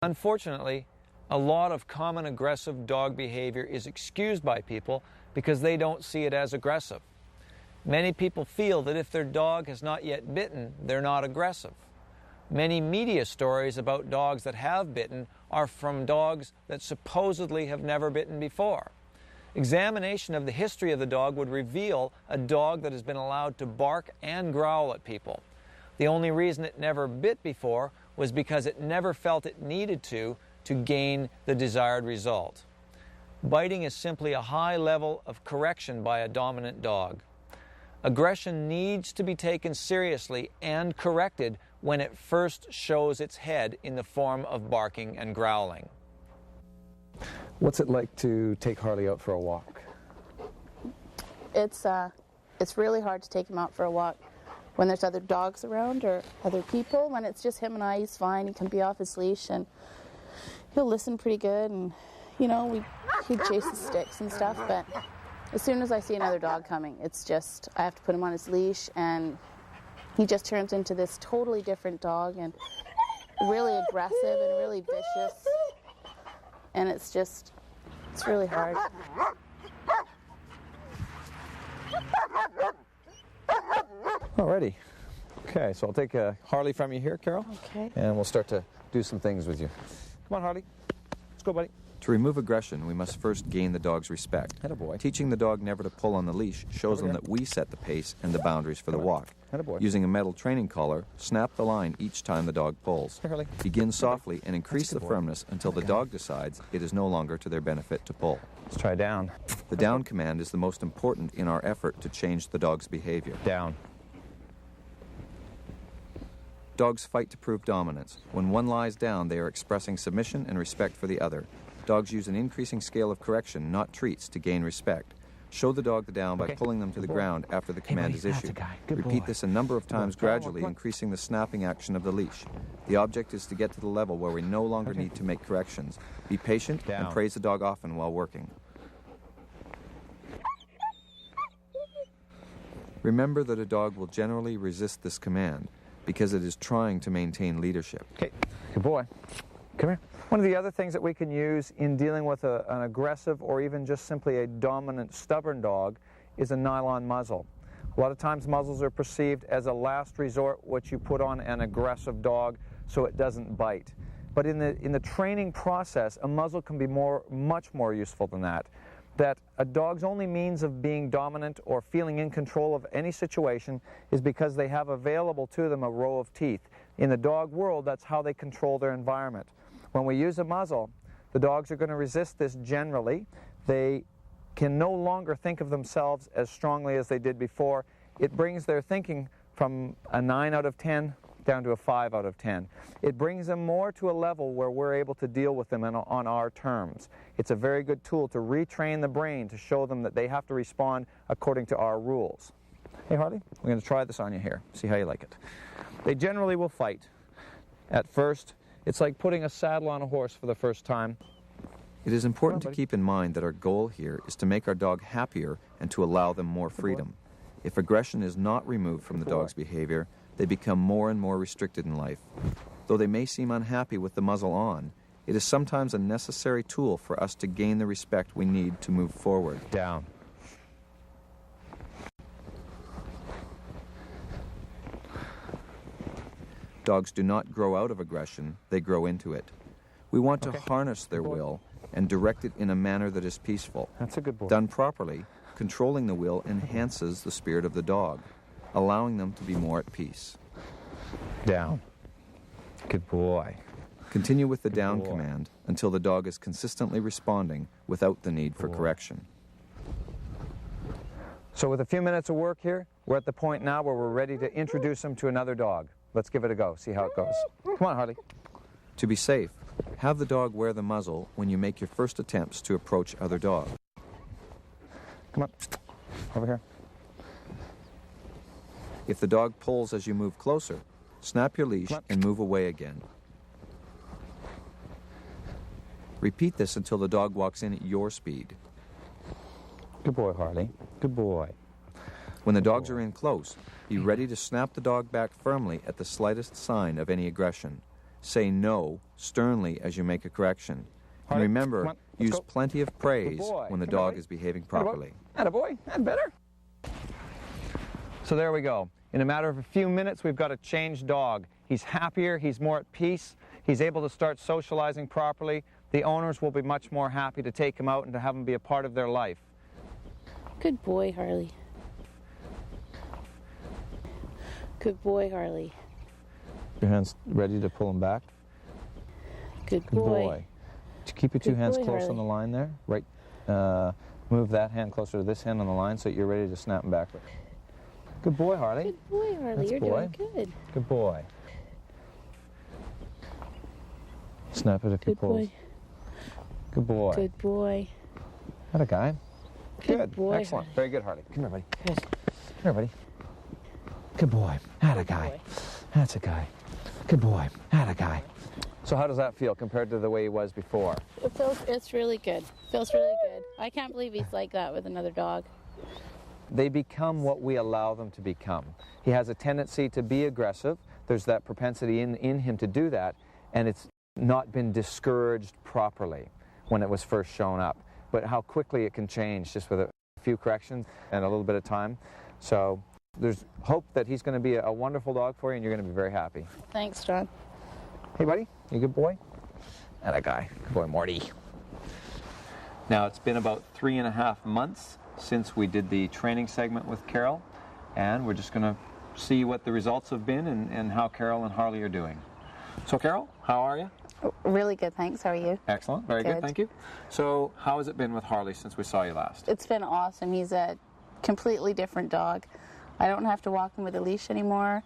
Unfortunately, a lot of common aggressive dog behavior is excused by people because they don't see it as aggressive. Many people feel that if their dog has not yet bitten, they're not aggressive. Many media stories about dogs that have bitten are from dogs that supposedly have never bitten before. Examination of the history of the dog would reveal a dog that has been allowed to bark and growl at people. The only reason it never bit before was because it never felt it needed to gain the desired result. Biting is simply a high level of correction by a dominant dog. Aggression needs to be taken seriously and corrected when it first shows its head in the form of barking and growling. What's it like to take Harley out for a walk? It's really hard to take him out for a walk when there's other dogs around or other people. When it's just him and I, he's fine. He can be off his leash and he'll listen pretty good, and you know, he'd chase the sticks and stuff, but as soon as I see another dog coming, it's just, I have to put him on his leash, and he just turns into this totally different dog, and really aggressive and really vicious, and it's really hard. Alrighty. Okay, so I'll take Harley from you here, Carol. Okay. And we'll start to do some things with you. Come on, Harley. Let's go, buddy. To remove aggression, we must first gain the dog's respect. Attaboy. Teaching the dog never to pull on the leash shows them that we set the pace and the boundaries for the walk. Attaboy. Using a metal training collar, snap the line each time the dog pulls. Here, Harley. Begin softly and increase the boy. firmness until the dog decides it is no longer to their benefit to pull. Let's try down. The down command is the most important in our effort to change the dog's behavior. Down. Dogs fight to prove dominance. When one lies down, they are expressing submission and respect for the other. Dogs use an increasing scale of correction, not treats, to gain respect. Show the dog the down by pulling them to the ground after the command is issued. Repeat this a number of times gradually, increasing the snapping action of the leash. The object is to get to the level where we no longer need to make corrections. Be patient and praise the dog often while working. Remember that a dog will generally resist this command because it is trying to maintain leadership. Okay, good boy. Come here. One of the other things that we can use in dealing with an aggressive or even just simply a dominant, stubborn dog is a nylon muzzle. A lot of times muzzles are perceived as a last resort, what you put on an aggressive dog so it doesn't bite. But in the training process, a muzzle can be much more useful than that. That a dog's only means of being dominant or feeling in control of any situation is because they have available to them a row of teeth. In the dog world, that's how they control their environment. When we use a muzzle, the dogs are going to resist this generally. They can no longer think of themselves as strongly as they did before. It brings their thinking from a 9 out of 10 down to a 5 out of 10. It brings them more to a level where we're able to deal with them on our terms. It's a very good tool to retrain the brain to show them that they have to respond according to our rules. Hey, Harley, we're going to try this on you here. See how you like it. They generally will fight. At first, it's like putting a saddle on a horse for the first time. It is important to keep in mind that our goal here is to make our dog happier and to allow them more freedom. If aggression is not removed from the dog's behavior, they become more and more restricted in life. Though they may seem unhappy with the muzzle on, it is sometimes a necessary tool for us to gain the respect we need to move forward. Down. Dogs do not grow out of aggression, they grow into it. We want to harness their will and direct it in a manner that is peaceful. That's a good boy. Done properly, controlling the will enhances the spirit of the dog, allowing them to be more at peace. Down. Good boy. Continue with the down command until the dog is consistently responding without the need for correction. So with a few minutes of work here, we're at the point now where we're ready to introduce them to another dog. Let's give it a go, see how it goes. Come on, Harley. To be safe, have the dog wear the muzzle when you make your first attempts to approach other dogs. Come on, over here. If the dog pulls as you move closer, snap your leash and move away again. Repeat this until the dog walks in at your speed. Good boy, Harley. Good boy. When the dogs are in close, be ready to snap the dog back firmly at the slightest sign of any aggression. say no sternly as you make a correction. And Harley, remember, come on, let's use go. plenty of praise boy. when the Come here, dog buddy. is behaving Attaboy. properly. Attaboy, that's better. So there we go. In a matter of a few minutes, we've got a changed dog. He's happier, he's more at peace, he's able to start socializing properly. The owners will be much more happy to take him out and to have him be a part of their life. Good boy, Harley. Good boy, Harley. Your hands ready to pull him back? Good boy. Keep your two Good hands boy, close Harley. on the line there. Right. Move that hand closer to this hand on the line so you're ready to snap him back. Good boy, Harley. Good boy, Harley. That's You're boy. doing good. Good boy. Snap it if he Good pulls. boy. Good boy. Good boy. Atta guy. Good boy, Excellent. Harley. Very good, Harley. Come here, buddy. Good. Come here, buddy. Good boy. Atta guy. boy. That's a guy. Good boy. Atta guy. So how does that feel compared to the way he was before? It's really good. Feels really good. I can't believe he's like that with another dog. They become what we allow them to become. He has a tendency to be aggressive. There's that propensity in him to do that, and it's not been discouraged properly when it was first shown up. But how quickly it can change just with a few corrections and a little bit of time. So there's hope that he's going to be a wonderful dog for you, and you're going to be very happy. Thanks, John. Hey, buddy, you a good boy? That guy. Good boy, Morty. Now, it's been about 3.5 months since we did the training segment with Carol, and we're just going to see what the results have been and how Carol and Harley are doing. So, Carol, how are you? Really good, thanks. How are you? Excellent. Very good. Good. Thank you. So, how has it been with Harley since we saw you last? It's been awesome. He's a completely different dog. I don't have to walk him with a leash anymore.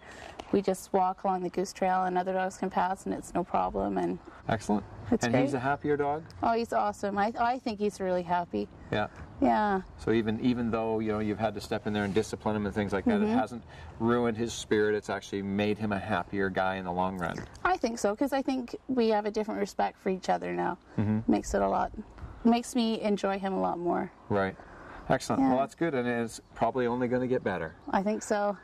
We just walk along the goose trail and other dogs can pass and it's no problem. And Excellent. It's and he's great. a happier dog? oh, he's awesome. I think he's really happy. Yeah. Yeah. So even though, you know, you've had to step in there and discipline him and things like that, it hasn't ruined his spirit. It's actually made him a happier guy in the long run. I think so, because I think we have a different respect for each other now. Makes me enjoy him a lot more. Right. Excellent. Yeah. Well, that's good, and it's probably only going to get better. I think so.